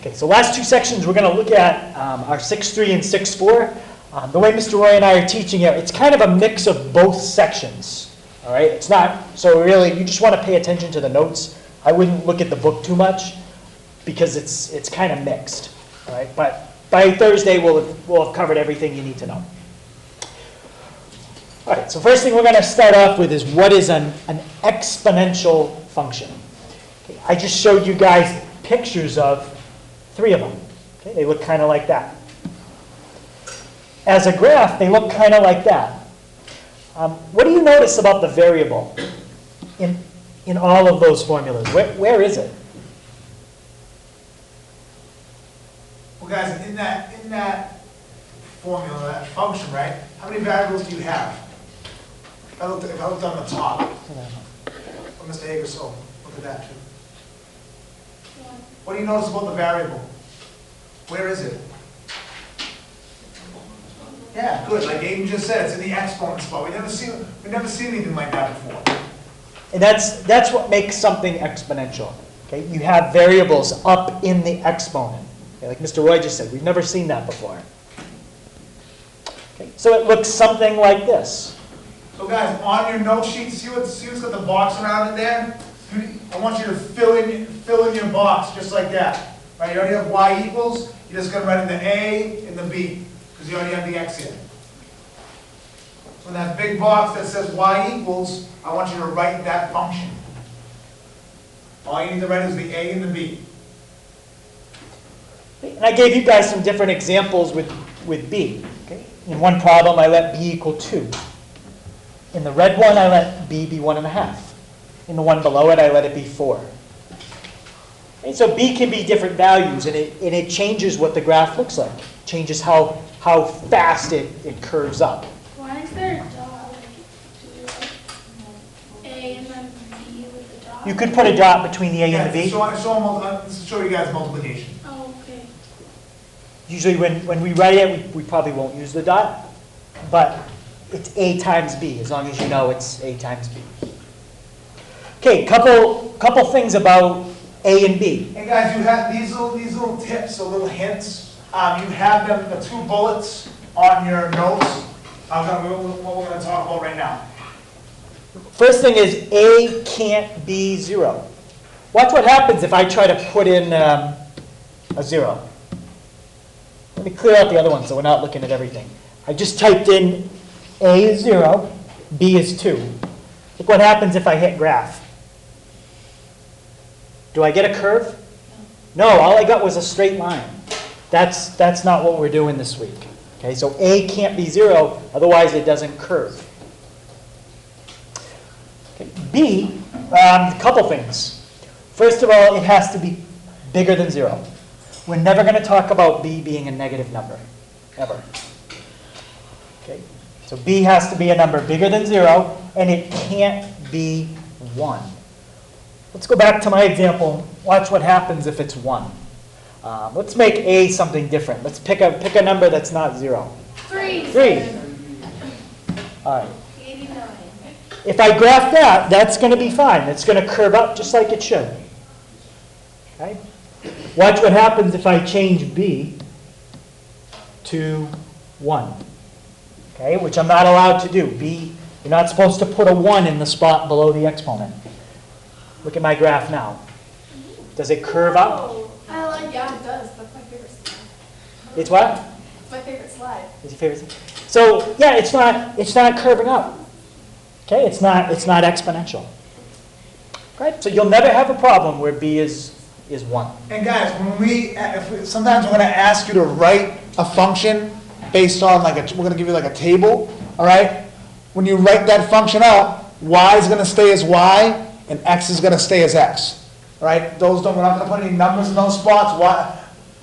Okay, so last two sections we're going to look at are 6.3 and 6.4. The way Mr. Roy and I are teaching it, it's kind of a mix of both sections. All right, it's not, so really you just want to pay attention to the notes. I wouldn't look at the book too much because it's kind of mixed. All right, but by Thursday we'll have covered everything you need to know. All right, so first thing we're going to start off with is what is an exponential function. Okay, I just showed you guys pictures of 3 of them. Okay, they look kind of like that. As a graph, they look kind of like that. What do you notice about the variable in all of those formulas? Where is it? Well, guys, in that formula, that function, right? How many variables do you have? If I looked on the top, oh, Mr. Hager, so look at that too. What do you notice about the variable? Where is it? Yeah, good. Like Aiden just said, it's in the exponent spot. We never seen anything like that before. And that's what makes something exponential. Okay, you have variables up in the exponent. Okay, like Mr. Roy just said, we've never seen that before. Okay, so it looks something like this. So guys, on your note sheet, see what's got the box around it there? I want you to fill in your box just like that. Right? You already have y equals. You're just going to write in the a and the b because you already have the x in. So in that big box that says y equals, I want you to write that function. All you need to write is the a and the b. And I gave you guys some different examples with b. Okay? In one problem, I let b equal 2. In the red one, I let b be 1.5. In the one below it, I let it be 4. And so b can be different values, and it changes what the graph looks like. It changes how fast it curves up. Why is there a dot? A and then B with a dot? You could put a dot between the a and the b. Let's show you guys multiplication. Oh, okay. Usually when we write it, we probably won't use the dot, but it's a times b, as long as you know it's a times b. Okay, couple things about a and b. Hey guys, you have these little tips, or little hints. You have them, the 2 bullets on your notes. What we're going to talk about right now. First thing is a can't be 0. Watch what happens if I try to put in a 0. Let me clear out the other one so we're not looking at everything. I just typed in a is 0, b is 2. Look what happens if I hit graph. Do I get a curve? No, all I got was a straight line. That's not what we're doing this week. Okay, so a can't be 0, otherwise it doesn't curve. Okay, b, a couple things. First of all, it has to be bigger than 0. We're never going to talk about b being a negative number, ever. Okay, so b has to be a number bigger than 0, and it can't be 1. Let's go back to my example. Watch what happens if it's 1. Let's make a something different. Let's pick a number that's not 0. 3. 3. All right. 89. If I graph that, that's going to be fine. It's going to curve up just like it should. Okay? Watch what happens if I change b to 1. Okay, which I'm not allowed to do. B, you're not supposed to put a 1 in the spot below the exponent. Look at my graph now. Does it curve up? I like, yeah, it does. That's my favorite slide. It's what? It's my favorite slide. Is your favorite? So yeah, it's not curving up. Okay, it's not exponential. Right? So you'll never have a problem where b is 1. And guys, sometimes we're going to ask you to write a function based on we're going to give you like a table. All right. When you write that function out, y is going to stay as y. And x is going to stay as x. All right? We're not going to put any numbers in those spots.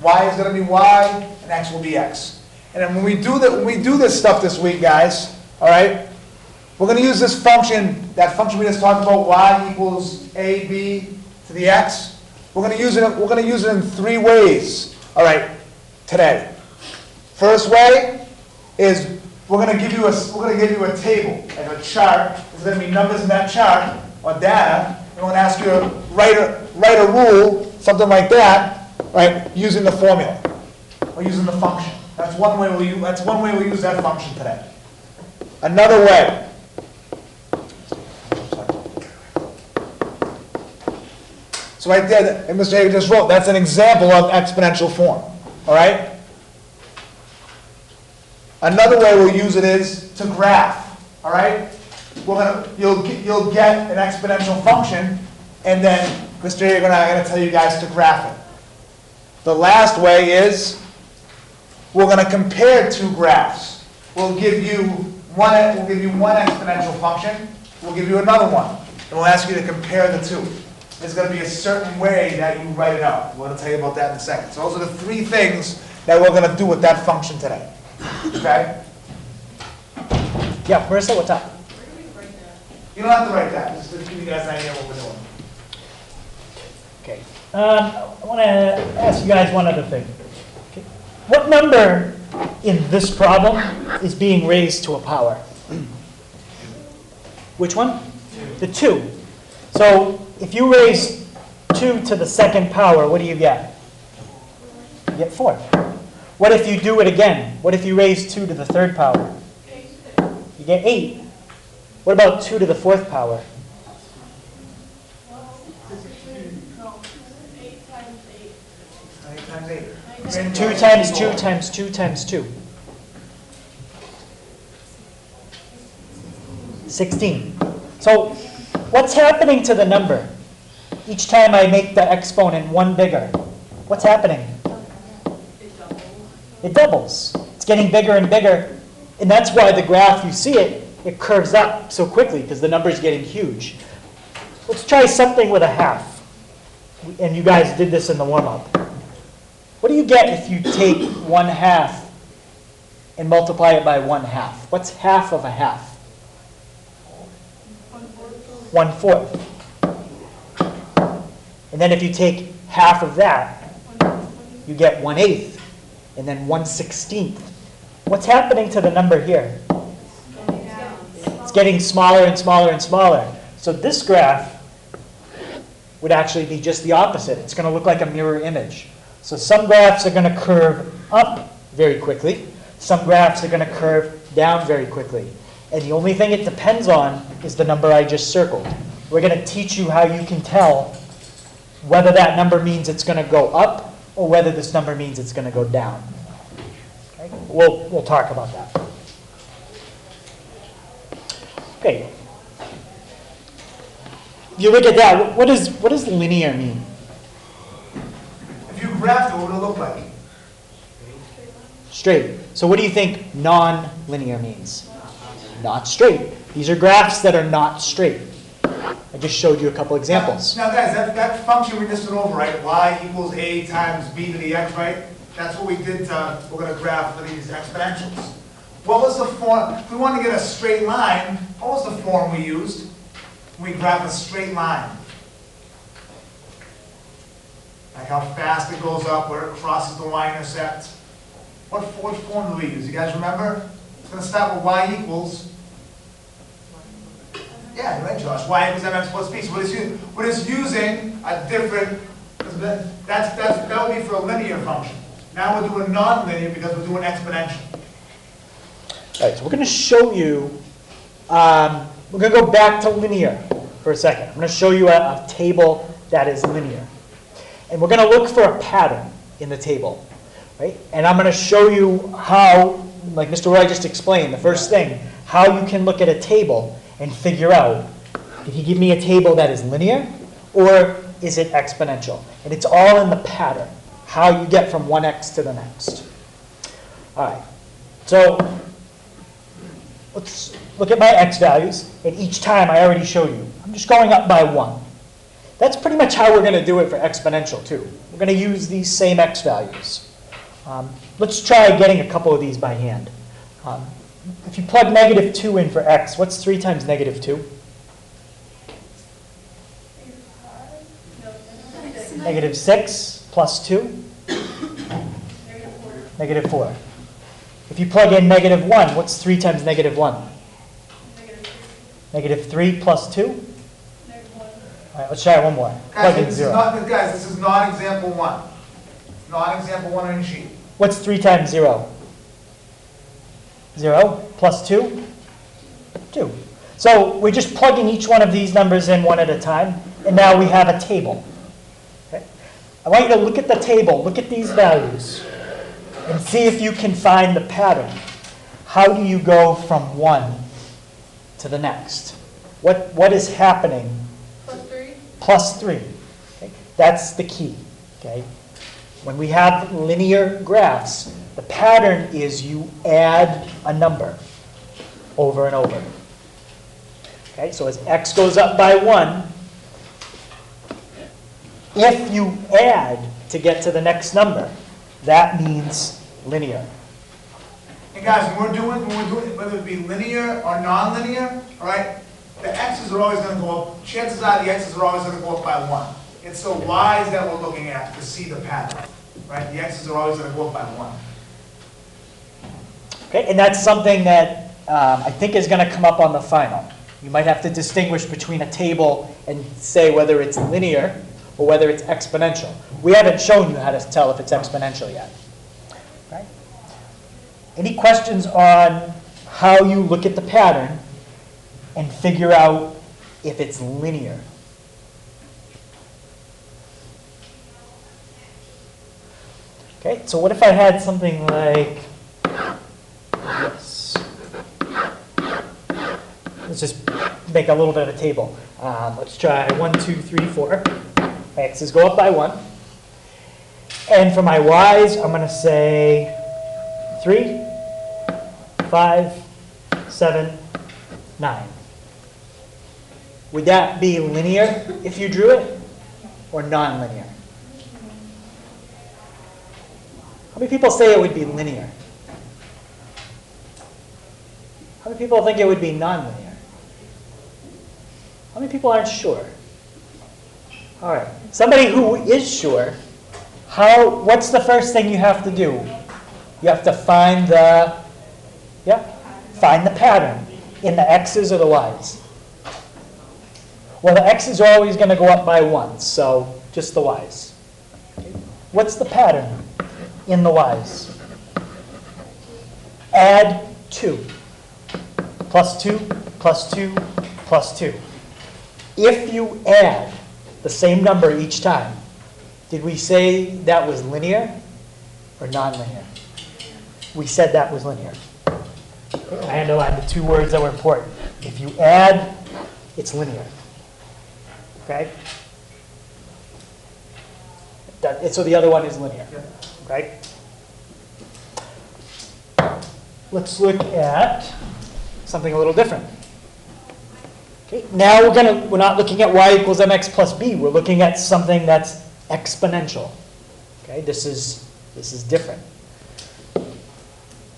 Y is going to be y, and x will be x. And then when we do this stuff this week, guys, all right, we're going to use this function, that function we just talked about, y equals ab to the x. We're going to use it in 3 ways. All right, today. First way is we're going to give you a table, like a chart. There's going to be numbers in that chart. Or data, and we're going to ask you to write a rule, something like that, right? Using the formula or using the function. That's one way we'll use that function today. Another way. So right there, and Mr. Hager just wrote, that's an example of exponential form, all right? Another way we'll use it is to graph, all right? You'll get an exponential function, and then Mr. Hager and I are going to tell you guys to graph it. The last way is we're going to compare two graphs. We'll give you one exponential function. We'll give you another one, and we'll ask you to compare the two. There's going to be a certain way that you write it out. We're going to tell you about that in a second. So those are the three things that we're going to do with that function today. Okay? Yeah, Marissa, what's up? You don't have to write that. Just to give you guys an idea what we're doing. Okay. I want to ask you guys one other thing. Okay. What number in this problem is being raised to a power? Which one? The 2. So if you raise 2 to the second power, what do you get? You get 4. What if you do it again? What if you raise 2 to the third power? You get 8. What about 2 to the fourth power? 8 times 8. 2 times 2 times 2 times 2. 16. So what's happening to the number? Each time I make the exponent one bigger, what's happening? It doubles. It's getting bigger and bigger. And that's why the graph, you see it curves up so quickly because the number's getting huge. Let's try something with a half. And you guys did this in the warm-up. What do you get if you take 1/2 and multiply it by 1/2? What's half of a half? 1/4. And then if you take half of that, you get 1/8, and then 1/16. What's happening to the number here? It's getting smaller and smaller and smaller. So this graph would actually be just the opposite. It's going to look like a mirror image. So some graphs are going to curve up very quickly. Some graphs are going to curve down very quickly. And the only thing it depends on is the number I just circled. We're going to teach you how you can tell whether that number means it's going to go up or whether this number means it's going to go down. Okay? We'll talk about that. Okay. If you look at that, what does linear mean? If you graphed it, what would it look like? Straight. So what do you think non-linear means? Not straight. These are graphs that are not straight. I just showed you a couple examples. Now guys, that function we just went over, right? Y equals a times b to the x, right? That's what we did, we're going to graph for these exponentials. What was the form? If we wanted to get a straight line, what was the form we used? We graph a straight line. Like how fast it goes up, where it crosses the y-intercept. What form do we use? You guys remember? It's going to start with y equals. Yeah, you're right, Josh. Y equals mx plus b. So we're just using a different. That would be for a linear function. Now we're doing non-linear because we're doing exponential. All right, so we're going to show you. We're going to go back to linear for a second. I'm going to show you a table that is linear. And we're going to look for a pattern in the table. Right? And I'm going to show you how, like Mr. Roy just explained, the first thing, how you can look at a table and figure out if you give me a table that is linear or is it exponential. And it's all in the pattern, how you get from one x to the next. All right, so let's look at my x values. And each time I already showed you, I'm just going up by 1. That's pretty much how we're going to do it for exponential too. We're going to use these same x values. Let's try getting a couple of these by hand. If you plug -2 in for x, what's 3 times -2? -6 plus 2? -4. If you plug in -1, what's 3 times -1? -3 plus 2? All right, let's try one more. Plug in 0. Guys, this is not example 1. Non-example one on your sheet. What's 3 times 0? 0 plus 2? 2. So we're just plugging each one of these numbers in one at a time, and now we have a table. Okay? I want you to look at the table, look at these values, and see if you can find the pattern. How do you go from one to the next? What is happening? +3. Plus 3. Okay? That's the key. Okay? When we have linear graphs, the pattern is you add a number over and over. Okay? So as x goes up by 1, if you add to get to the next number, that means linear. And guys, when we're doing, whether it be linear or non-linear, all right, the x's are always going to go up. Chances are the x's are always going to go up by 1. It's the y's that we're looking at to see the pattern, right? The x's are always going to go up by 1. Okay, and that's something that I think is going to come up on the final. You might have to distinguish between a table and say whether it's linear or whether it's exponential. We haven't shown you how to tell if it's exponential yet. Okay? Any questions on how you look at the pattern and figure out if it's linear? Okay, so what if I had something like this? Let's just make a little bit of a table. Let's try 1, 2, 3, 4. My x's go up by 1. And for my y's, I'm going to say 3, 5, 7, 9. Would that be linear if you drew it, or non-linear? How many people say it would be linear? How many people think it would be non-linear? How many people aren't sure? All right. Somebody who is sure, what's the first thing you have to do? You have to find the pattern in the x's or the y's. Well, the x's are always going to go up by 1, so just the y's. Okay. What's the pattern in the y's? Add 2. Plus 2, plus 2, plus 2. If you add the same number each time, did we say that was linear or non-linear? We said that was linear. I underlined the 2 words that were important. If you add, it's linear. Okay? So the other one is linear. Okay? Let's look at something a little different. Okay, now we're not looking at y equals mx plus b. We're looking at something that's exponential. Okay, this is different.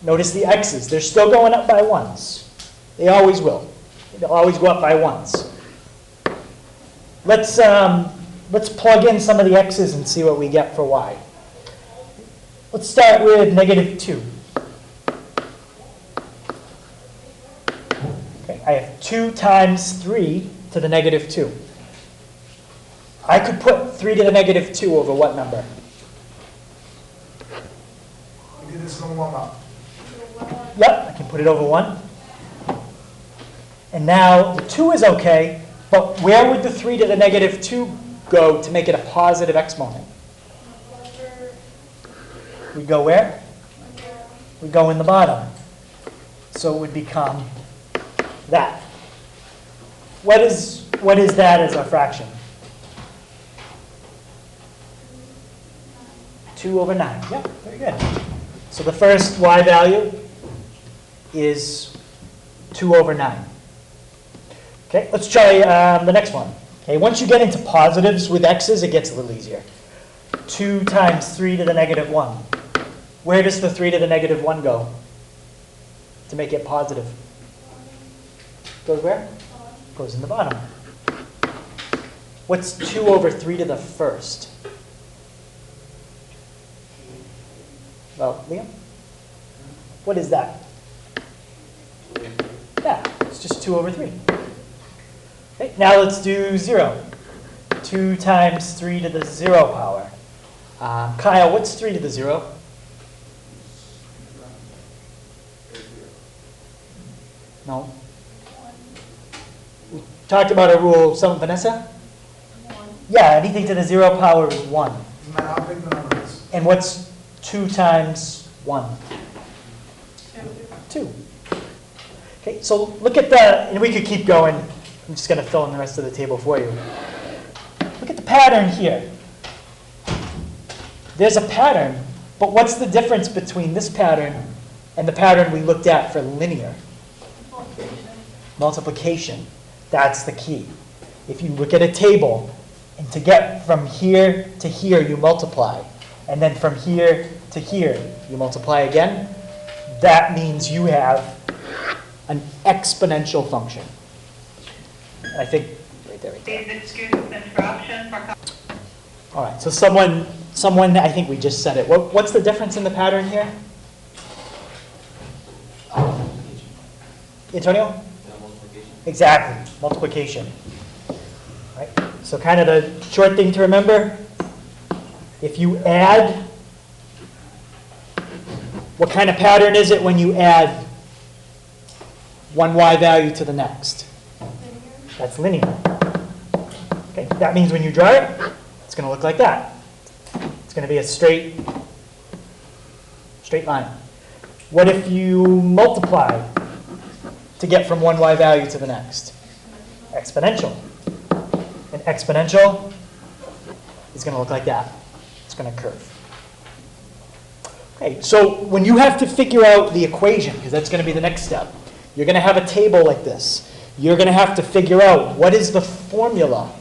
Notice the x's. They're still going up by 1s. They always will. They'll always go up by 1s. Let's plug in some of the x's and see what we get for y. Let's start with -2. I have 2 times 3 to the -2. I could put 3 to the -2 over what number? We did this in the warm-up. Yep, I can put it over 1. And now the 2 is okay, but where would the 3 to the -2 go to make it a positive exponent? We go where? We go in the bottom. So it would become that. What is that as a fraction? 2 over 9. Yep, very good. So the first y value is 2 over 9. Okay, let's try the next one. Okay, once you get into positives with x's, it gets a little easier. 2 times 3 to the -1. Where does the 3 to the -1 go to make it positive? Goes where? Goes in the bottom. What's 2 over 3 to the first? Well, Liam? What is that? Yeah, it's just 2 over 3. Okay, now let's do 0. 2 times 3 to the 0 power. Kyle, what's 3 to the 0? No? We talked about a rule, Vanessa? 1. Yeah, anything to the 0 power is 1. Doesn't matter how big the number is. And what's 2 times 1? 2. Okay, so look at the, and we could keep going. I'm just going to fill in the rest of the table for you. Look at the pattern here. There's a pattern, but what's the difference between this pattern and the pattern we looked at for linear? Multiplication. That's the key. If you look at a table, and to get from here to here, you multiply. And then from here to here, you multiply again. That means you have an exponential function. I think right there, right there. Please excuse the interruption for. All right, so someone, I think we just said it. What's the difference in the pattern here? Antonio? Exactly, multiplication. Right? So kind of the short thing to remember, if you add, what kind of pattern is it when you add one y value to the next? That's linear. Okay, that means when you draw it, it's going to look like that. It's going to be a straight line. What if you multiply to get from one y value to the next? Exponential. An exponential is going to look like that. It's going to curve. Okay, so when you have to figure out the equation, because that's going to be the next step, you're going to have a table like this. You're going to have to figure out what is the formula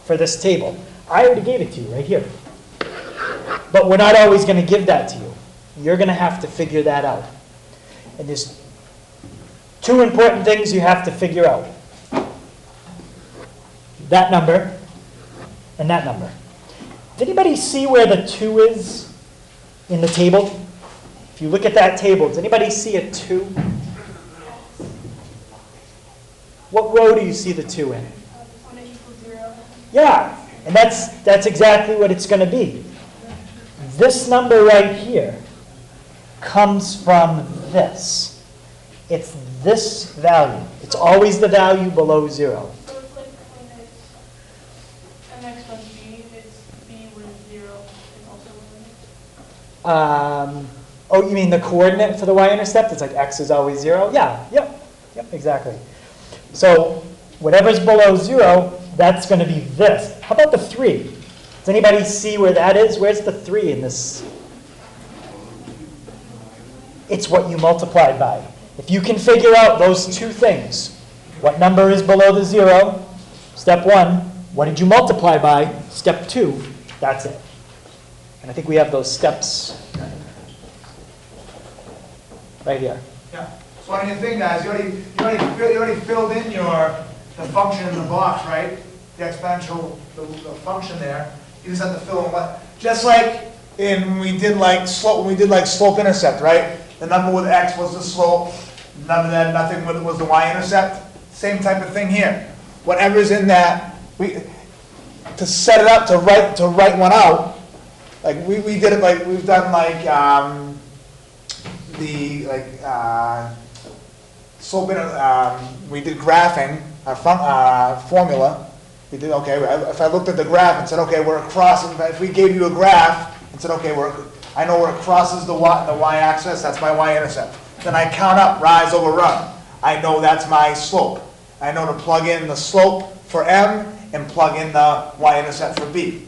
for this table. I already gave it to you right here. But we're not always going to give that to you. You're going to have to figure that out. And there's 2 important things you have to figure out. That number and that number. Does anybody see where the 2 is in the table? If you look at that table, does anybody see a 2? What row do you see the 2 in? When it equals 0. Yeah, and that's exactly what it's going to be. This number right here comes from this. It's this value. It's always the value below 0. So it's like when it's mx plus b, it's b with 0 and also with Oh, you mean the coordinate for the y-intercept? It's like x is always 0? Yeah, yep, exactly. So whatever's below 0, that's going to be this. How about the 3? Does anybody see where that is? Where's the 3 in this? It's what you multiplied by. If you can figure out those 2 things, what number is below the 0, step 1, what did you multiply by, step 2, that's it. And I think we have those steps right here. Yeah. So on your thing, guys, you already filled in the function in the box, right? The exponential, the function there. You just have to fill in what, just like when we did like slope intercept, right? The number with x was the slope, nothing with it was the y-intercept. Same type of thing here. Whatever's in that, to set it up to write one out, like we did it like we've done like slope we did graphing, our formula. We did, okay, if I looked at the graph and said, okay, where it crosses, if we gave you a graph and said, okay, I know where it crosses the y-axis, that's my y-intercept. Then I count up, rise over run. I know that's my slope. I know to plug in the slope for m and plug in the y-intercept for b.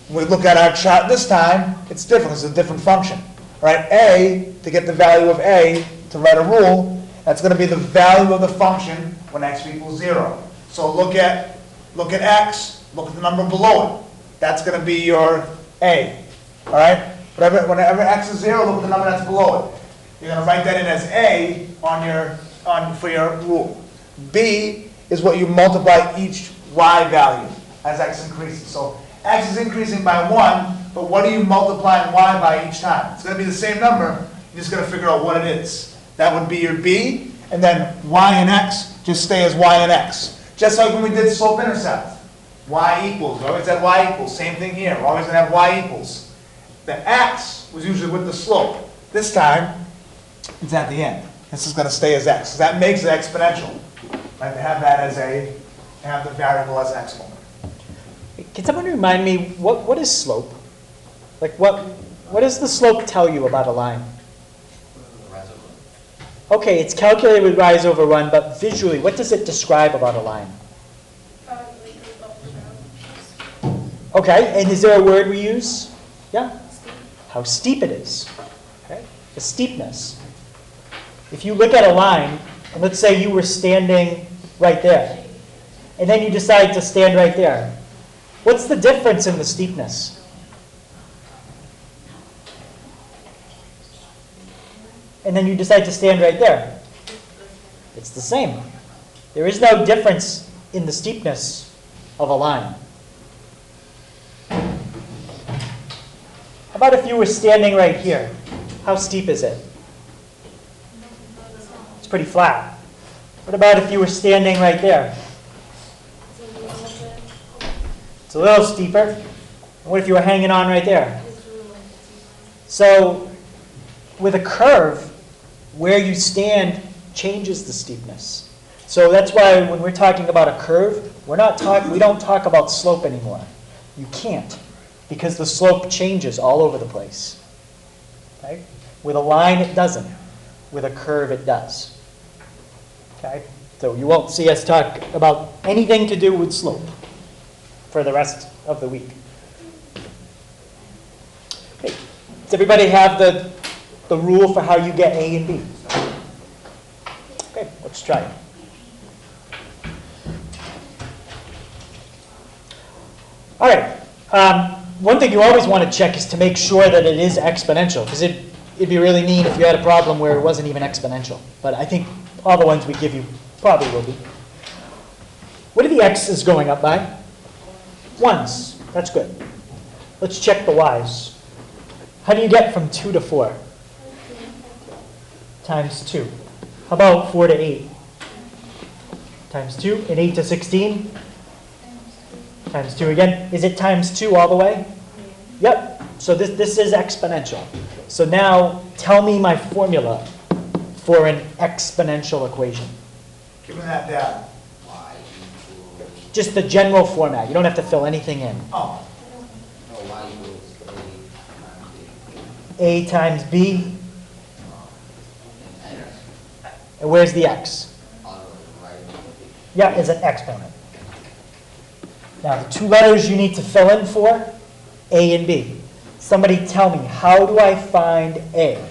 When we look at our chart this time, it's different, it's a different function. Right? A, to get the value of a, to write a rule, that's going to be the value of the function when x equals 0. So look at x, look at the number below it. That's going to be your a. All right? Whenever x is 0, look at the number that's below it. You're going to write that in as a for your rule. B is what you multiply each y value as x increases. So x is increasing by 1, but what are you multiplying y by each time? It's going to be the same number. You're just going to figure out what it is. That would be your b, and then y and x just stay as y and x. Just like when we did slope intercept. Y equals, we always had y equals. Same thing here. We're always going to have y equals. the x was usually with the slope. This time, it's at the end. This is going to stay as x. So that makes it exponential. Right? To have that as have the variable as exponent. Can someone remind me, what is slope? Like what does the slope tell you about a line? Okay, it's calculated with rise over run, but visually, what does it describe about a line? Like goes up or down. Okay, and is there a word we use? Yeah? How steep it is. Okay? The steepness. If you look at a line, and let's say you were standing right there, and then you decide to stand right there, what's the difference in the steepness? And then you decide to stand right there. It's the same. There is no difference in the steepness of a line. How about if you were standing right here? How steep is it? It's pretty flat. What about if you were standing right there? It's a little steeper. And what if you were hanging on right there? So with a curve, where you stand changes the steepness. So that's why when we're talking about a curve, we don't talk about slope anymore. You can't, because the slope changes all over the place. Okay? With a line, it doesn't. With a curve, it does. Okay? So you won't see us talk about anything to do with slope for the rest of the week. Okay. Does everybody have the rule for how you get A and B? Okay, let's try it. All right. One thing you always want to check is to make sure that it is exponential, because it'd be really neat if you had a problem where it wasn't even exponential. But I think all the ones we give you probably will be. What are the x's going up by? Ones. That's good. Let's check the y's. How do you get from 2 to 4? Times 2. How about 4 to 8? Times 2. And 8 to 16? Times 2 again. Is it times 2 all the way? Yep. So this is exponential. So now tell me my formula for an exponential equation. Give me that data. Just the general format. You don't have to fill anything in. Oh, A times B. And where's the x? Yeah, it's an exponent. Now, the two letters you need to fill in for, A and B. Somebody tell me, how do I find A?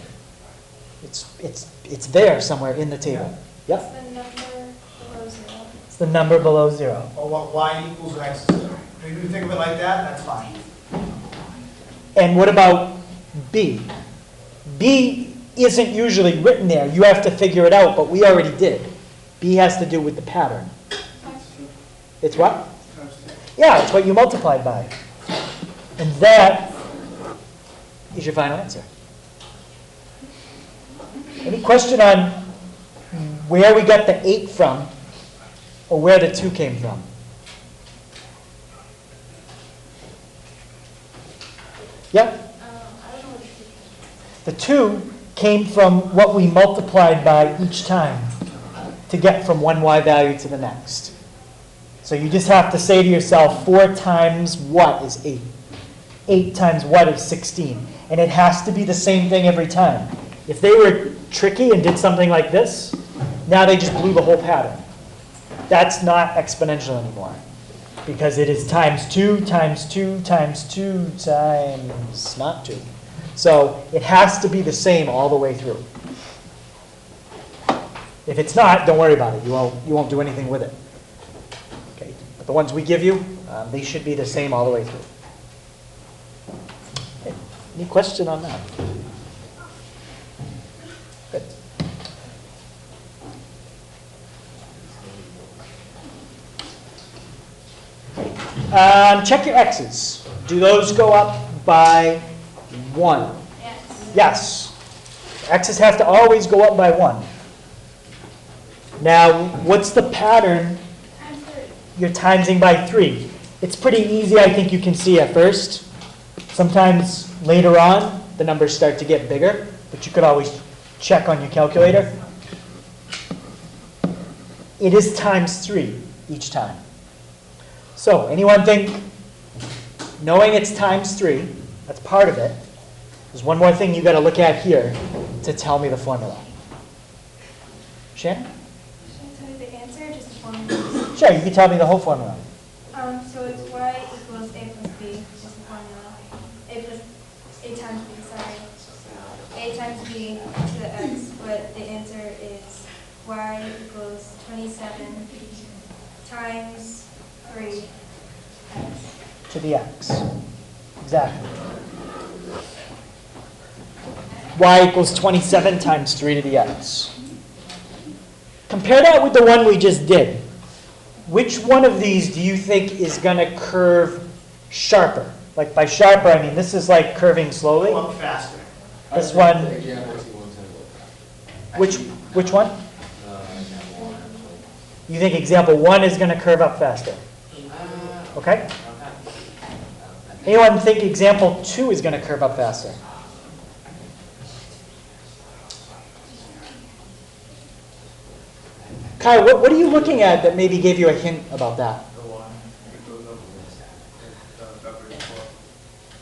It's there somewhere in the table. Yep. It's the number below 0. It's the number below 0. or what y equals x is 0. If you think of it like that, that's fine. And what about B? B isn't usually written there. You have to figure it out, but we already did. B has to do with the pattern. It's what? Yeah, it's what you multiplied by. And that is your final answer. Any question on where we got the 8 from or where the 2 came from? Yeah? I don't know what The 2 came from what we multiplied by each time to get from one y value to the next. So you just have to say to yourself, 4 times what is 8? 8 times what is 16? And it has to be the same thing every time. If they were tricky and did something like this, now they just blew the whole pattern. That's not exponential anymore, because it is times 2 times 2 times 2 times not 2. So it has to be the same all the way through. If it's not, don't worry about it. You won't do anything with it. Okay. But the ones we give you, they should be the same all the way through. Okay. Any question on that? Good. Check your x's. Do those go up by 1? Yes. Yes. X's have to always go up by 1. Now, what's the pattern? Times 3. You're timesing by 3. It's pretty easy, I think you can see at first. Sometimes later on, the numbers start to get bigger, but you could always check on your calculator. It is times 3 each time. So anyone think, knowing it's times 3, that's part of it, there's one more thing you got to look at here to tell me the formula. Shannon? Should I tell you the answer or just the formula? Sure, you can tell me the whole formula. So it's y equals a plus b, which is the formula. A times b, sorry. A times b to the x, but the answer is y equals 27 times 3x. To the x. Exactly. Y equals 27 times 3 to the x. Compare that with the one we just did. Which one of these do you think is going to curve sharper? Like by sharper, I mean this is like curving slowly. Go up faster. This one, which one? You think example 1 is going to curve up faster? Okay. Anyone think example 2 is going to curve up faster? Kai, what are you looking at that maybe gave you a hint about that?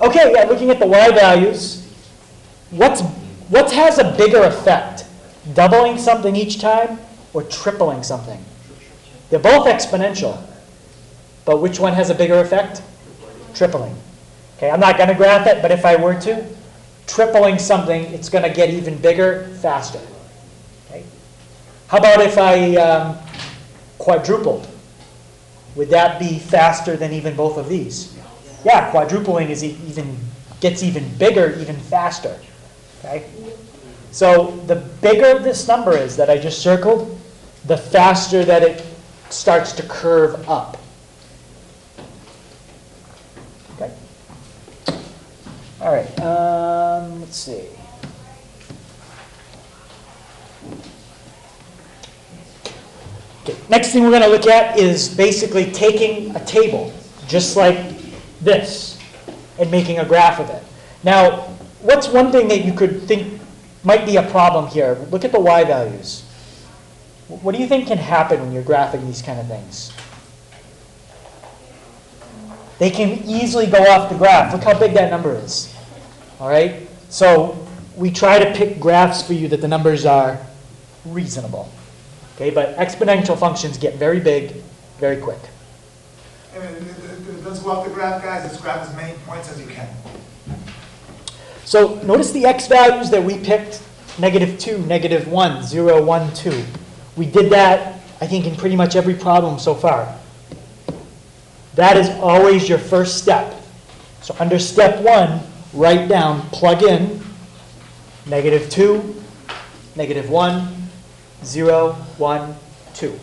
Okay, yeah, looking at the y values, what has a bigger effect? Doubling something each time or tripling something? They're both exponential, but which one has a bigger effect? Tripling. Okay, I'm not going to graph it, but if I were to, tripling something, it's going to get even bigger faster. Okay. How about if I quadrupled? Would that be faster than even both of these? Yeah, quadrupling is gets even bigger, even faster. Okay? So the bigger this number is that I just circled, the faster that it starts to curve up. Okay. All right. Let's see. Okay. Next thing we're going to look at is basically taking a table, just like this, and making a graph of it. Now, what's one thing that you could think might be a problem here? Look at the y values. What do you think can happen when you're graphing these kind of things? They can easily go off the graph. Look how big that number is. All right? So we try to pick graphs for you that the numbers are reasonable. Okay, but exponential functions get very big, very quick. Let's go off the graph, guys. Let's grab as many points as you can. So notice the x values that we picked, -2, -1, 0, 1, 2. We did that, I think, in pretty much every problem so far. That is always your first step. So under step 1, write down, plug in, -2, -1, 0, 1, 2.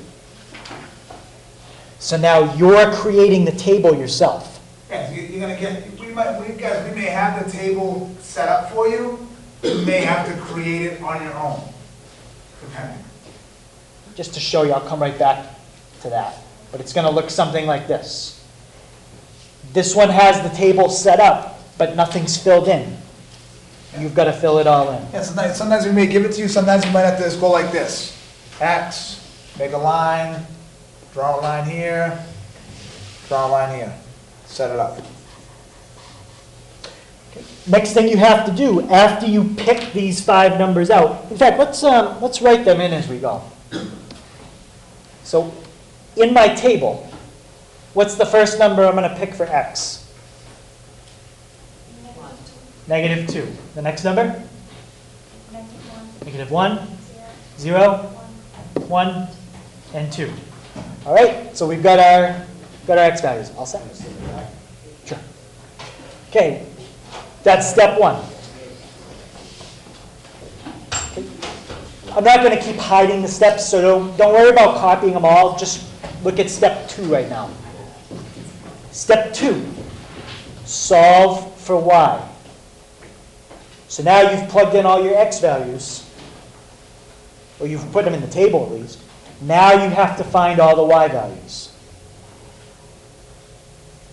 So now you're creating the table yourself. Yeah, you're gonna get. We may have the table set up for you. You may have to create it on your own, depending. Just to show you, I'll come right back to that. But it's going to look something like this. This one has the table set up, but nothing's filled in. You've got to fill it all in. Yeah, sometimes we may give it to you. Sometimes you might have to just go like this. X, make a line, draw a line here, draw a line here. Set it up. Next thing you have to do after you pick these 5 numbers out. In fact, let's write them in as we go. So in my table, what's the first number I'm going to pick for x? -2. The next number? -1, 0, 1, and 2. All right, so we've got our x values. All set? Sure. Okay, that's step 1. Okay. I'm not going to keep hiding the steps, so don't worry about copying them all. Just look at step 2 right now. Step 2, solve for y. So now you've plugged in all your x values, or you've put them in the table at least. Now you have to find all the y values.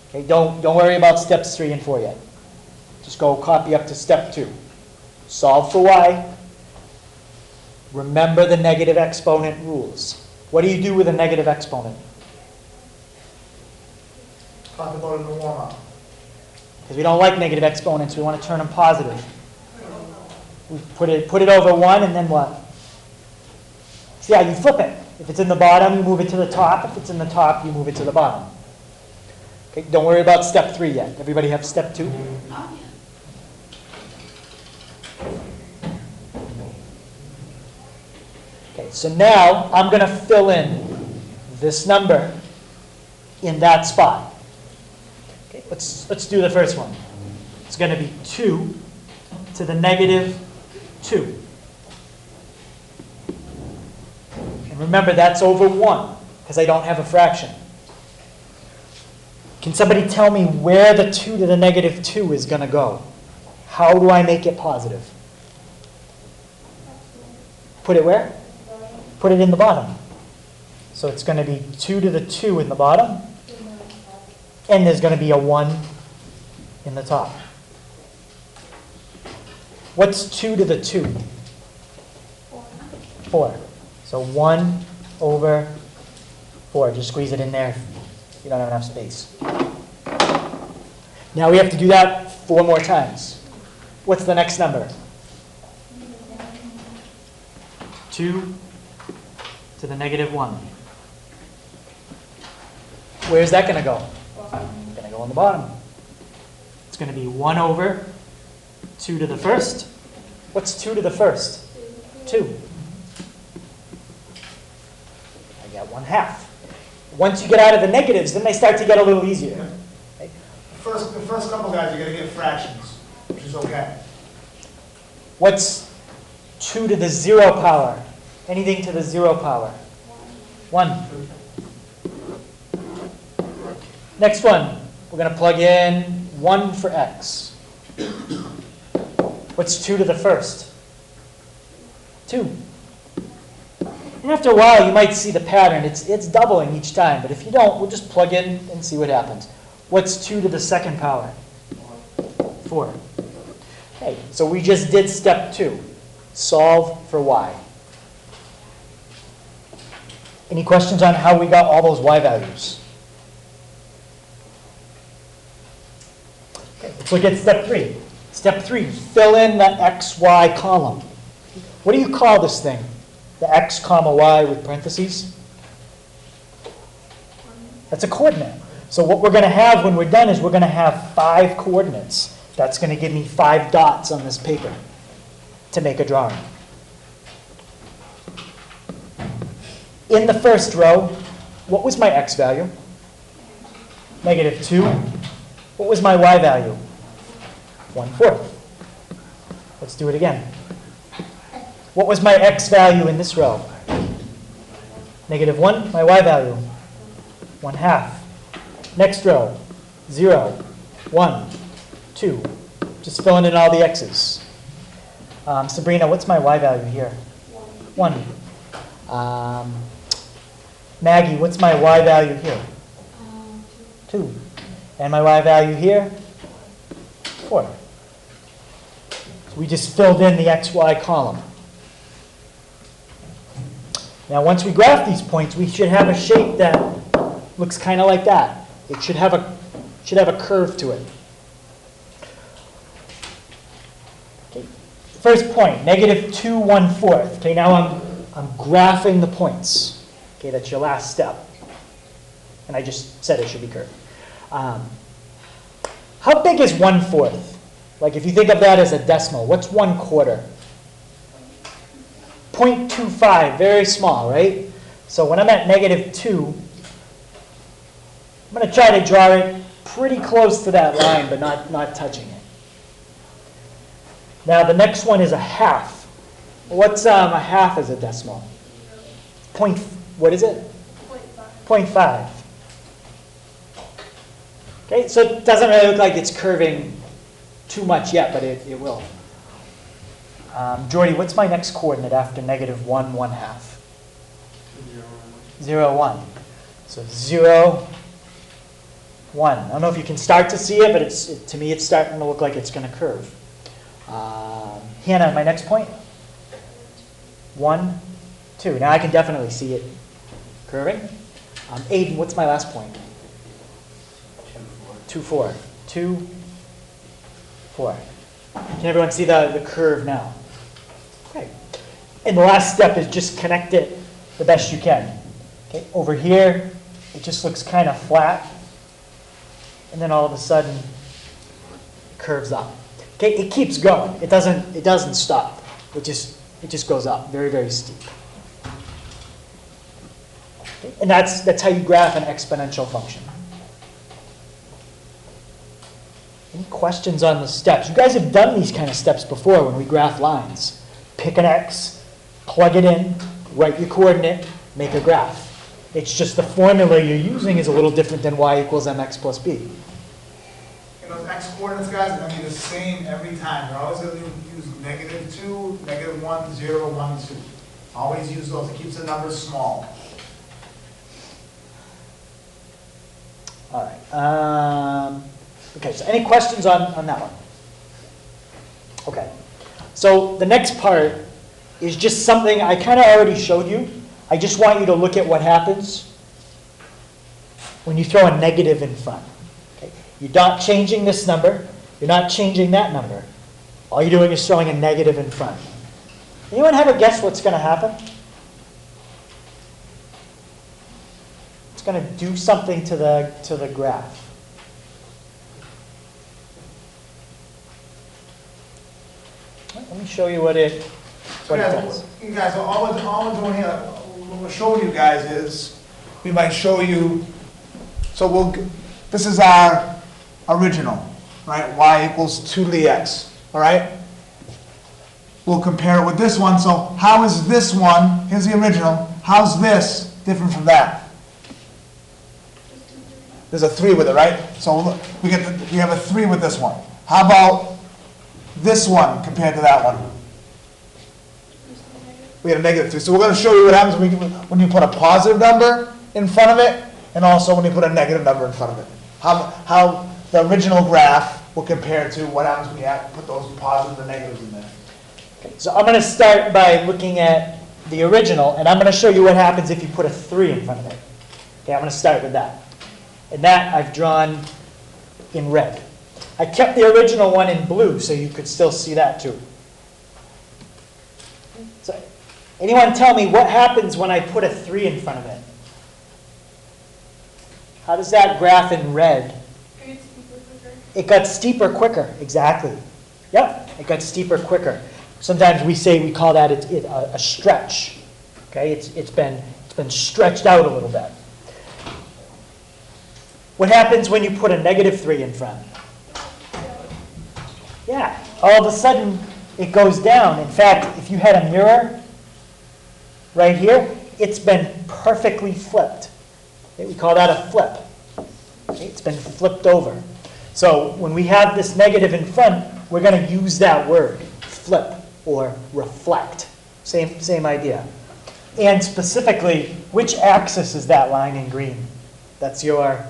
Okay, don't worry about steps 3 and 4 yet. Just go copy up to step 2. Solve for y. Remember the negative exponent rules. What do you do with a negative exponent? Talk about it in the warm-up. Because we don't like negative exponents, we want to turn them positive. We put it over 1, and then what? See how you flip it. If it's in the bottom, you move it to the top. If it's in the top, you move it to the bottom. Okay, don't worry about step 3 yet. Everybody have step 2? Okay, so now I'm going to fill in this number in that spot. Okay, let's do the first one. It's going to be 2 to the negative 2. And remember, that's over 1, because I don't have a fraction. Can somebody tell me where the 2 to the negative 2 is going to go? How do I make it positive? Put it where? Put it in the bottom. So it's going to be 2 to the 2 in the bottom, and there's going to be a 1 in the top. What's 2 to the 2? 4. So 1 over 4. Just squeeze it in there if you don't have enough space. Now we have to do that 4 more times. What's the next number? 2 to the negative 1. Where's that going to go? It's going to go on the bottom. It's going to be 1 over 2 to the first. What's 2 to the first? 2. I got 1/2. Once you get out of the negatives, then they start to get a little easier. Okay? The first couple guys, you're going to get fractions, which is okay. What's 2 to the 0 power? Anything to the 0 power? 1. Next one, we're going to plug in 1 for x. What's 2 to the first? 2. And after a while, you might see the pattern. It's doubling each time. But if you don't, we'll just plug in and see what happens. What's 2 to the second power? 4. Okay, so we just did step 2. Solve for y. Any questions on how we got all those y values? Okay, let's look at step 3. Step 3, fill in the x, y column. What do you call this thing? The x comma y with parentheses? That's a coordinate. So what we're going to have when we're done is we're going to have 5 coordinates. That's going to give me 5 dots on this paper to make a drawing. In the first row, what was my x value? Negative 2. What was my y value? 1/4. Let's do it again. What was my x value in this row? Negative 1. My y value? 1/2. Next row, 0, 1, 2. Just filling in all the x's. Sabrina, what's my y value here? 1. Maggie, what's my y value here? 2. And my y value here? 4. So we just filled in the xy column. Now once we graph these points, we should have a shape that looks kind of like that. It should have a curve to it. Okay. First point, negative 2, 1/4. Okay, now I'm graphing the points. Okay, that's your last step. And I just said it should be curved. How big is 1/4? Like if you think of that as a decimal, what's 1/4? 0.25, very small, right? So when I'm at negative 2, I'm going to try to draw it pretty close to that line, but not touching it. Now the next one is a 1/2. What's a 1/2 as a decimal? What is it? 0.5. Okay, so it doesn't really look like it's curving too much yet, but it will. Jordy, what's my next coordinate after negative 1, 1/2? 0, 1. So 0, 1. I don't know if you can start to see it, but to me it's starting to look like it's going to curve. Hannah, my next point? 1, 2. Now I can definitely see it curving. Aiden, what's my last point? 2, 4. 2, 4. Can everyone see the curve now? Okay. And the last step is just connect it the best you can. Okay. Over here, it just looks kind of flat. And then all of a sudden, it curves up. Okay, it keeps going. It doesn't stop. It just goes up, very, very steep. Okay? And that's how you graph an exponential function. Any questions on the steps? You guys have done these kind of steps before when we graph lines. Pick an x, plug it in, write your coordinate, make a graph. It's just the formula you're using is a little different than y equals mx plus b. And those x coordinates, guys, are going to be the same every time. You're always going to use -2, -1, 0, 1, 2. Always use those. It keeps the numbers small. All right. Okay, so any questions on that one? Okay. So the next part is just something I kind of already showed you. I just want you to look at what happens when you throw a negative in front. Okay? You're not changing this number. You're not changing that number. All you're doing is throwing a negative in front. Anyone have a guess what's going to happen? It's going to do something to the graph. Let me show you what it does. You guys, all we're doing here, what we're showing you guys is, we might show you, so this is our original, right? Y equals 2 to the x, all right? We'll compare it with this one. So how is this one, here's the original, how's this different from that? There's a 3 with it, right? So look, we have a 3 with this one. How about this one compared to that one? We had a -3. So we're going to show you what happens when you put a positive number in front of it, and also when you put a negative number in front of it. How the original graph will compare to what happens when you put those positives and negatives in there. Okay, so I'm going to start by looking at the original, and I'm going to show you what happens if you put a 3 in front of it. Okay, I'm going to start with that. And that I've drawn in red. I kept the original one in blue so you could still see that too. So, anyone tell me what happens when I put a 3 in front of it? How does that graph in red? It got steeper quicker, exactly. Yep, it got steeper quicker. Sometimes we call that a stretch. Okay, it's been stretched out a little bit. What happens when you put a -3 in front? Yeah, all of a sudden it goes down. In fact, if you had a mirror right here, it's been perfectly flipped. Okay, we call that a flip. Okay, it's been flipped over. So when we have this negative in front, we're going to use that word, flip or reflect. Same idea. And specifically, which axis is that line in green? That's your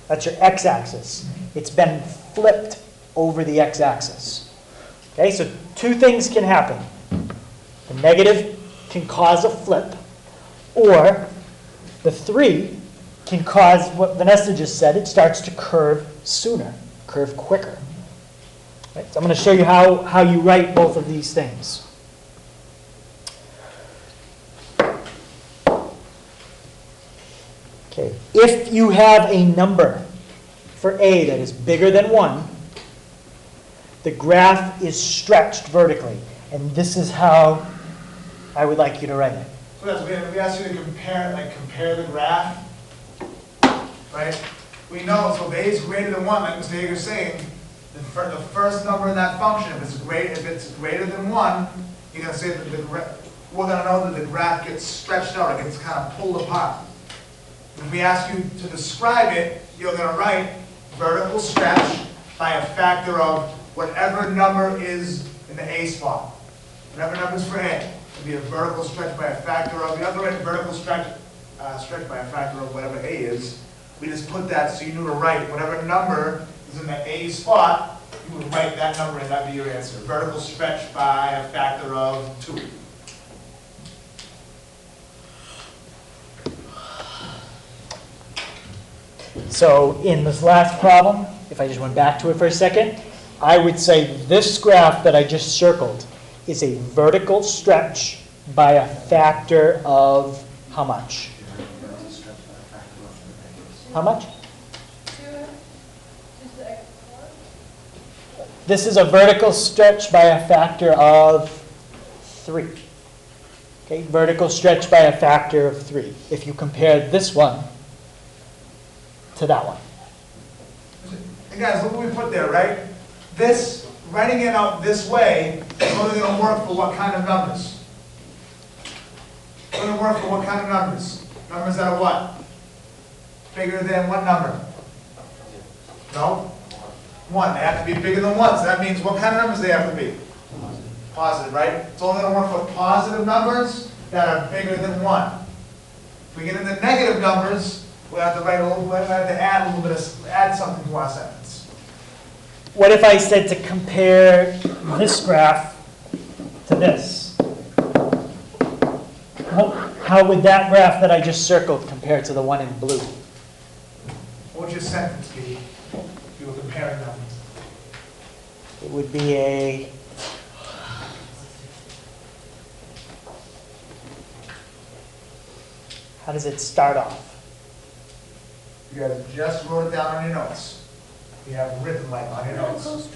x-axis. It's been flipped over the x-axis. Okay, so two things can happen. The negative can cause a flip, or the 3 can cause what Vanessa just said. It starts to curve sooner, curve quicker. Right, so I'm going to show you how you write both of these things. Okay, if you have a number for a that is bigger than 1, the graph is stretched vertically. And this is how I would like you to write it. So that's, we asked you to compare the graph, right? We know, so if a is greater than 1, like Mr. Hager is saying, the first number in that function, if it's greater than 1, you're going to say that we're going to know that the graph gets stretched out, it gets kind of pulled apart. If we ask you to describe it, you're going to write vertical stretch by a factor of whatever number is in the A spot. Whatever number is for A, it'll be a vertical stretch by a factor of the other end, vertical stretch by a factor of whatever A is. we just put that so you knew to write whatever number is in the A spot, you would write that number and that'd be your answer. Vertical stretch by a factor of 2. So in this last problem, if I just went back to it for a second, I would say this graph that I just circled is a vertical stretch by a factor of how much? How much? This is a vertical stretch by a factor of 3. Okay, vertical stretch by a factor of 3. If you compare this one to that one. And guys, look what we put there, right? This, writing it out this way, is only going to work for what kind of numbers? It's going to work for what kind of numbers? Numbers that are what? Bigger than what number? No? 1. They have to be bigger than 1. So that means what kind of numbers they have to be? Positive, right? It's only going to work for positive numbers that are bigger than 1. If we get into negative numbers, we have to write a little. We have to add a little bit of add something to our sentence. What if I said to compare this graph to this? How would that graph that I just circled compare to the one in blue? What would your sentence be if you were comparing numbers? It would be a how does it start off? You guys just wrote it down on your notes. You have written like on your notes.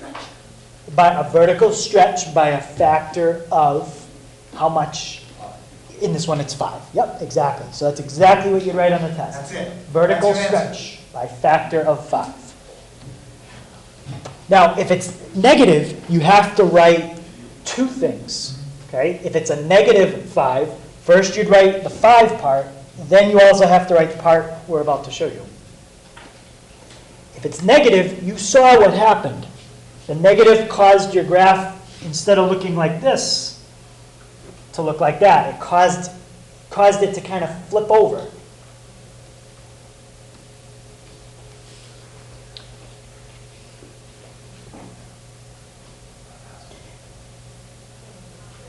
By a vertical stretch by a factor of how much? In this one, it's 5. Yep, exactly. So that's exactly what you'd write on the test. That's it. Vertical That's your answer. stretch by factor of 5. Now, if it's negative, you have to write 2 things. Okay? If it's a negative 5, first you'd write the 5 part, then you also have to write the part we're about to show you. If it's negative, you saw what happened. The negative caused your graph, instead of looking like this, to look like that. It caused it to kind of flip over.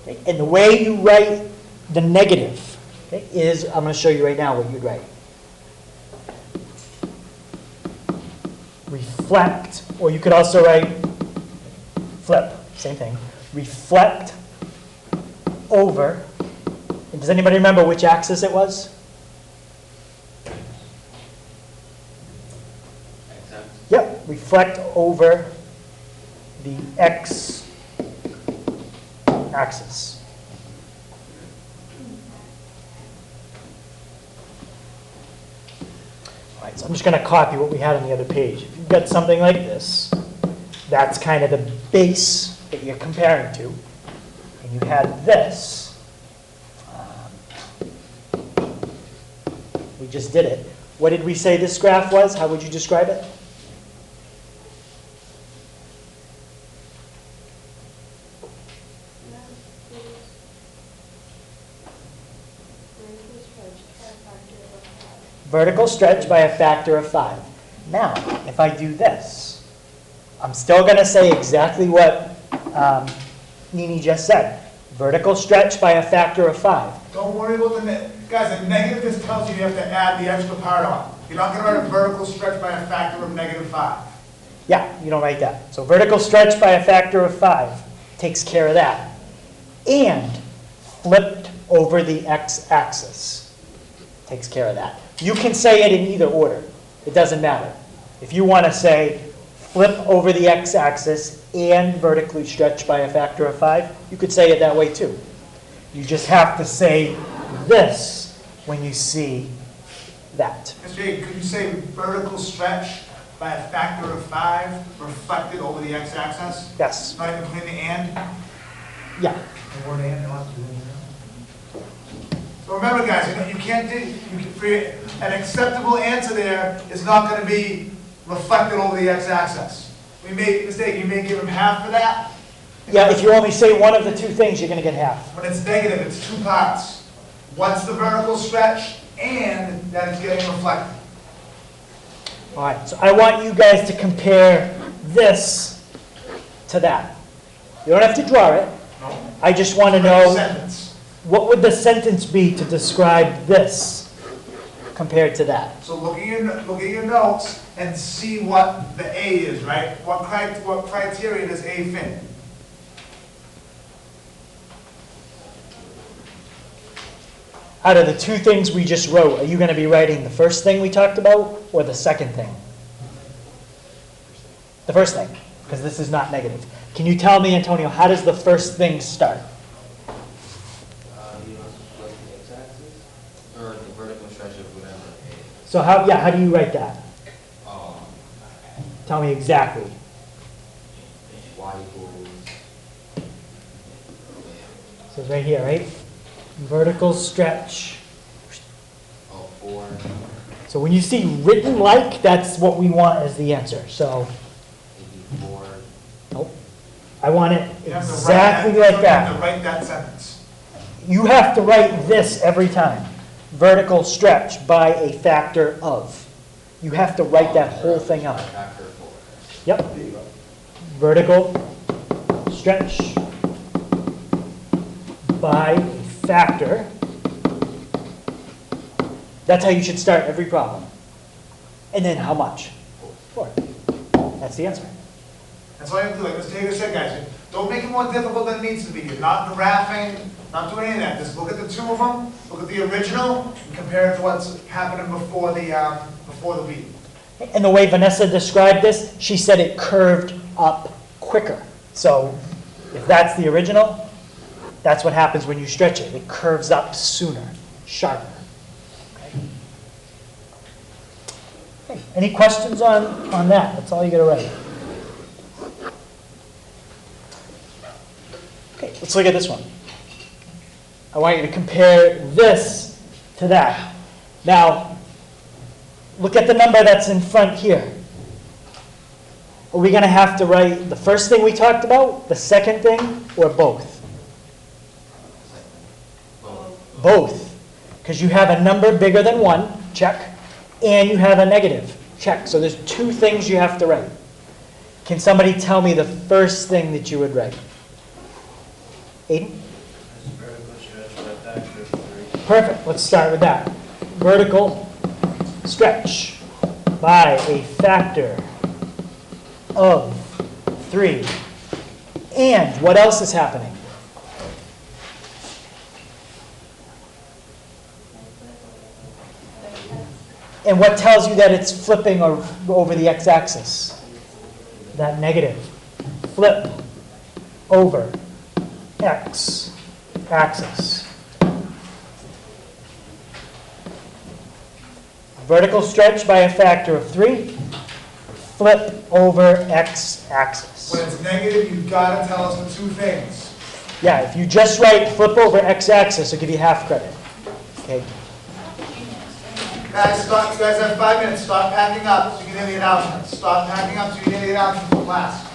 Okay, and the way you write the negative, okay, is, I'm going to show you right now what you'd write. Reflect, or you could also write flip, same thing. Reflect over, and does anybody remember which axis it was? Yep, reflect over the x axis. All right, so I'm just going to copy what we had on the other page. If you've got something like this, that's kind of the base that you're comparing to. And you had this. We just did it. What did we say this graph was? How would you describe it? Vertical stretch by a factor of 5. Now, if I do this, I'm still going to say exactly what Nini just said. Vertical stretch by a factor of 5. Don't worry about the guys. The negative just tells you you have to add the extra part on. You're not going to write a vertical stretch by a factor of -5. Yeah, you don't write that. So vertical stretch by a factor of 5 takes care of that. And flipped over the x-axis takes care of that. You can say it in either order. It doesn't matter. If you want to say flip over the x-axis and vertically stretch by a factor of 5, you could say it that way too. You just have to say this when you see that. Mr. Hager, could you say vertical stretch by a factor of 5 reflected over the x-axis? Yes. Not even putting the and? Yeah. The word and, so remember, guys, you can't do, an acceptable answer there is not going to be reflected over the x-axis. We made a mistake. You may give him half for that. Yeah, if you only say one of the 2 things, you're going to get half. When it's negative, it's 2 parts. What's the vertical stretch and that it's getting reflected. All right, so I want you guys to compare this to that. You don't have to draw it. No. I just want to Write a know, sentence. what would the sentence be to describe this compared to that? So look at your notes and see what the A is, right? What criteria does A fit? Out of the two things we just wrote, are you going to be writing the first thing we talked about or the second thing? The first thing, because this is not negative. Can you tell me, Antonio, how does the first thing start? You know, split the x-axis, or the vertical stretch of whatever A is. So how do you write that? Um, Tell me exactly. Y equals, So it's right here, right? Vertical stretch. 4, So when you see written like, that's what we want as the answer. So, maybe 4, nope. I want it You have to write exactly that- like You have that. to write that sentence. You have to write this every time. Vertical stretch by a factor of. You have to write that whole thing out. factor of 4. Yep. Vertical stretch by a factor. That's how you should start every problem. And then how much? 4. That's the answer. That's all you have to do. Like Mr. Hager said, guys, don't make it more difficult than it needs to be. You're not graphing, not doing any of that. Just look at the two of them, look at the original, and compare it to what's happening before the week. And the way Vanessa described this, she said it curved up quicker. So if that's the original, that's what happens when you stretch it. It curves up sooner, sharper. Okay. Okay, any questions on that? That's all you gotta write. Okay, let's look at this one. I want you to compare this to that. Now, look at the number that's in front here. Are we going to have to write the first thing we talked about, the second thing, or both? Both. Because you have a number bigger than 1, check, and you have a negative, check. So there's 2 things you have to write. Can somebody tell me the first thing that you would write? Aiden? Vertical stretch by a factor of 3. Perfect, let's start with that. Vertical stretch by a factor of 3. And what else is happening? And what tells you that it's flipping over the x-axis? That negative. Flip over x-axis. Vertical stretch by a factor of 3. Flip over x-axis. When it's negative, you've got to tell us the 2 things. Yeah, if you just write flip over x-axis, it'll give you half credit. Okay. Guys, stop. You guys have 5 minutes. Stop packing up so you can hear the announcements. Stop packing up so you can hear the announcements for class.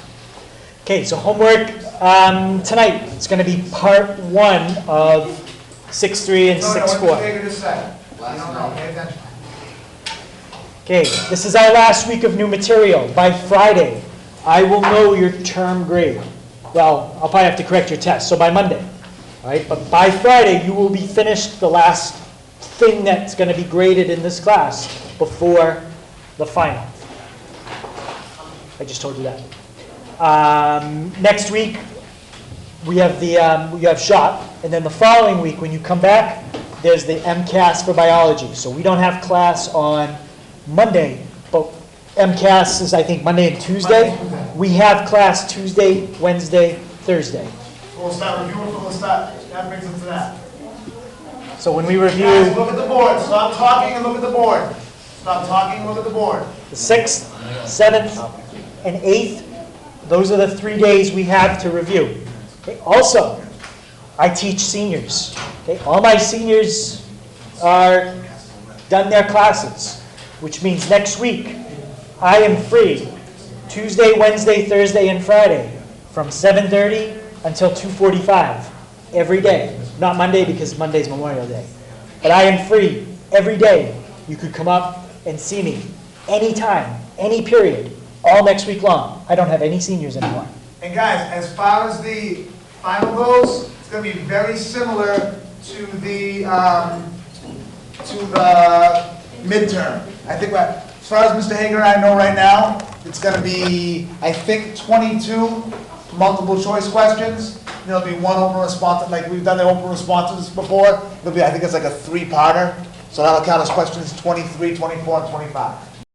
Okay, so homework tonight. It's going to be part 1 of 6.3 and No, what 6.4. Mr. Hager just said. You don't know. Pay attention. Okay, this is our last week of new material. By Friday, I will know your term grade. Well, I'll probably have to correct your test, so by Monday. All right, but by Friday, you will be finished the last thing that's going to be graded in this class before the final. I just told you that. Next week, we have you have shop, and then the following week, when you come back, there's the MCAS for biology. So we don't have class on Monday, but MCAS is, I think, Monday and Tuesday. Monday, Tuesday. We have class Tuesday, Wednesday, Thursday. We'll start reviewing from the start. That brings us to that. So when we review Guys, look at the board. Stop talking and look at the board. Stop talking and look at the board. the 6th, 7th, and 8th, those are the 3 days we have to review. Okay, also, I teach seniors. Okay, all my seniors are done their classes, which means next week I am free Tuesday, Wednesday, Thursday, and Friday from 7:30 until 2:45 every day. Not Monday because Monday's Memorial Day. But I am free every day. You could come up and see me. anytime, any period, all next week long. I don't have any seniors anymore. And guys, as far as the final goes, it's gonna be very similar to the midterm. I think what, as far as Mr. Hager and I know right now, it's gonna be, I think, 22 multiple choice questions. There'll be one open response, like we've done the open responses before. It'll be, I think it's like a 3-parter. So that'll count as questions 23, 24, and 25.